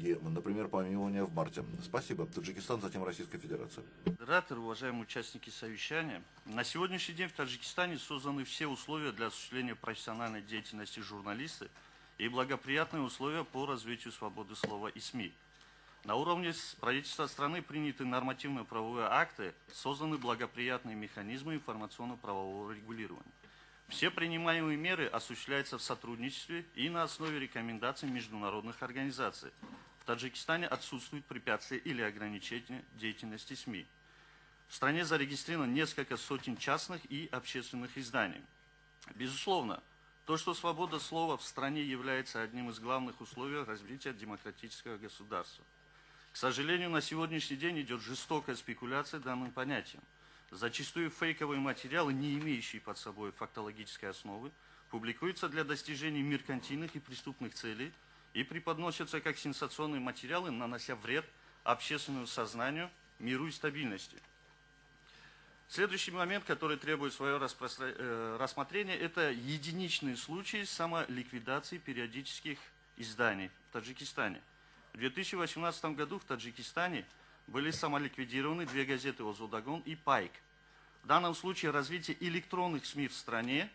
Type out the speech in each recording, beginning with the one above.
шаги, например, помилование в марте? Спасибо. Таджикистан, затем Российская Федерация. Модератор, уважаемые участники совещания, на сегодняшний день в Таджикистане созданы все условия для осуществления профессиональной деятельности журналиста и благоприятные условия по развитию свободы слова и СМИ. На уровне правительства страны приняты нормативно-правовые акты, созданы благоприятные механизмы информационно-правового регулирования. Все принимаемые меры осуществляются в сотрудничестве и на основе рекомендаций международных организаций. В Таджикистане отсутствуют препятствия или ограничения деятельности СМИ. В стране зарегистрировано несколько сотен частных и общественных изданий. Безусловно, то, что свобода слова в стране является одним из главных условий развития демократического государства. К сожалению, на сегодняшний день идет жестокая спекуляция данным понятием. Зачастую фейковые материалы, не имеющие под собой фактологической основы, публикуются для достижения меркантильных и преступных целей и преподносятся как сенсационные материалы, нанося вред общественному сознанию, миру и стабильности. Следующий момент, который требует своего рассмотрения, это единичные случаи самоликвидации периодических изданий в Таджикистане. В 2018 году в Таджикистане были самоликвидированы две газеты «Озодагон» и «Пайк». В данном случае развитие электронных СМИ в стране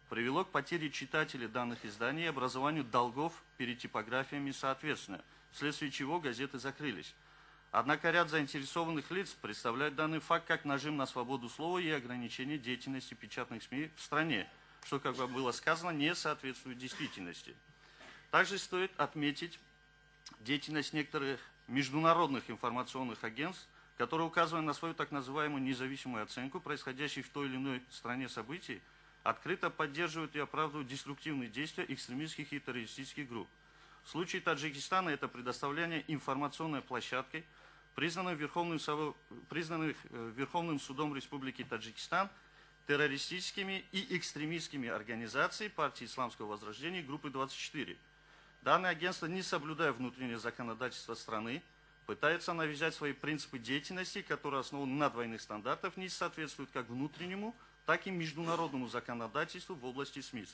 привело к потере читателей данных изданий и образованию долгов перед типографиями соответственно, вследствие чего газеты закрылись. Однако ряд заинтересованных лиц представляет данный факт как нажим на свободу слова и ограничение деятельности печатных СМИ в стране, что, как было сказано, не соответствует действительности. Также стоит отметить деятельность некоторых международных информационных агентств, которые, указывая на свою так называемую независимую оценку происходящих в той или иной стране событий, открыто поддерживают и оправдывают деструктивные действия экстремистских и террористических групп. В случае Таджикистана это предоставление информационной площадкой, признанных Верховным судом Республики Таджикистан террористическими и экстремистскими организациями партии Исламского возрождения и группы 24. Данное агентство, не соблюдая внутреннее законодательство страны, пытается навязать свои принципы деятельности, которые основаны на двойных стандартах, не соответствуют как внутреннему, так и международному законодательству в области СМИ.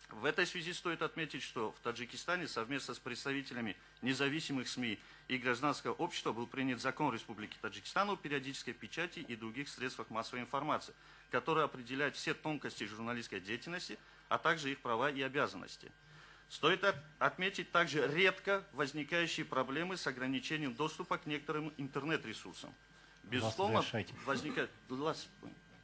В этой связи стоит отметить, что в Таджикистане совместно с представителями независимых СМИ и гражданского общества был принят закон Республики Таджикистан о периодической печати и других средствах массовой информации, который определяет все тонкости журналистской деятельности, а также их права и обязанности. Стоит отметить также редко возникающие проблемы с ограничением доступа к некоторым интернет-ресурсам. Безусловно,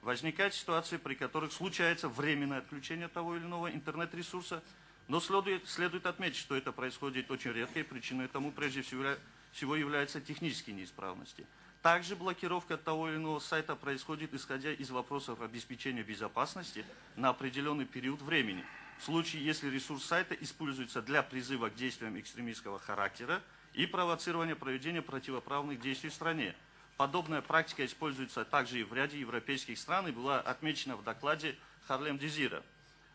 возникают ситуации, при которых случается временное отключение того или иного интернет-ресурса, но следует отметить, что это происходит очень редко, и причиной тому прежде всего являются технические неисправности. Также блокировка того или иного сайта происходит, исходя из вопросов обеспечения безопасности на определенный период времени. В случае, если ресурс сайта используется для призыва к действиям экстремистского характера и провоцирования проведения противоправных действий в стране. Подобная практика используется также и в ряде европейских стран и была отмечена в докладе Харлем Дезира.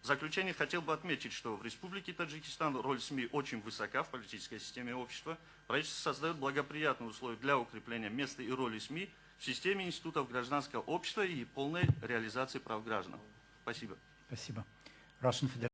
В заключение хотел бы отметить, что в Республике Таджикистан роль СМИ очень высока в политической системе общества. Правительство создает благоприятные условия для укрепления места и роли СМИ в системе институтов гражданского общества и полной реализации прав граждан. Спасибо. Спасибо.